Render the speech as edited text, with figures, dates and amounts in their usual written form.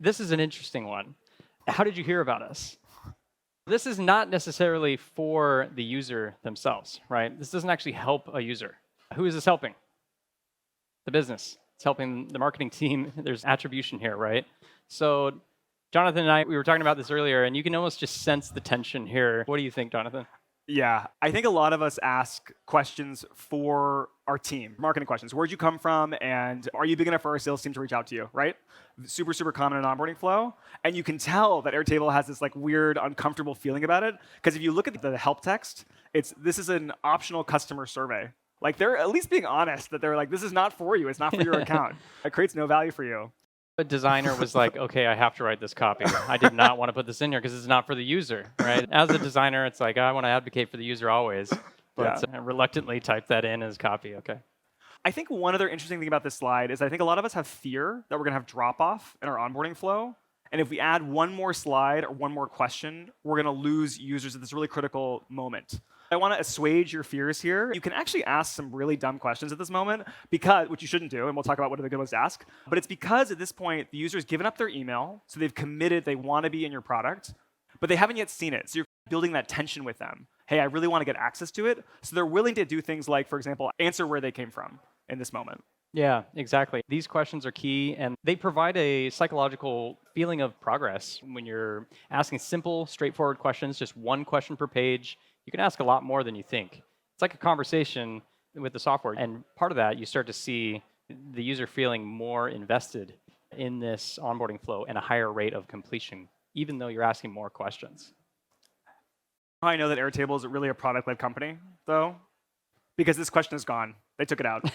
This is an interesting one. How did you hear about us? This is not necessarily for the user themselves, right? This doesn't actually help a user. Who is this helping? The business. It's helping the marketing team. There's attribution here, right? So Jonathan and I, we were talking about this earlier, and you can almost just sense the tension here. What do you think, Jonathan? Yeah, I think a lot of us ask questions for our team, marketing questions. Where'd you come from? And are you big enough for our sales team to reach out to you, right? Super, super common in onboarding flow. And you can tell that Airtable has this like weird, uncomfortable feeling about it. Because if you look at the help text, this is an optional customer survey. Like they're at least being honest that they're like, this is not for you. It's not for your account. It creates no value for you. A designer was like, okay, I have to write this copy. I did not want to put this in here because it's not for the user, right? As a designer, it's like, I want to advocate for the user always, but I reluctantly type that in as copy, okay. I think one other interesting thing about this slide is I think a lot of us have fear that we're going to have drop-off in our onboarding flow. And if we add one more slide or one more question, we're going to lose users at this really critical moment. I want to assuage your fears here. You can actually ask some really dumb questions at this moment, because, which you shouldn't do, and we'll talk about what are the good ones to ask. But it's because at this point, the user's given up their email, so they've committed they want to be in your product, but they haven't yet seen it. So you're building that tension with them. Hey, I really want to get access to it. So they're willing to do things like, for example, answer where they came from in this moment. Yeah, exactly. These questions are key, and they provide a psychological feeling of progress when you're asking simple, straightforward questions, just one question per page. You can ask a lot more than you think. It's like a conversation with the software, and part of that, you start to see the user feeling more invested in this onboarding flow and a higher rate of completion, even though you're asking more questions. I know that Airtable is really a product-led company, though, because this question is gone. They took it out.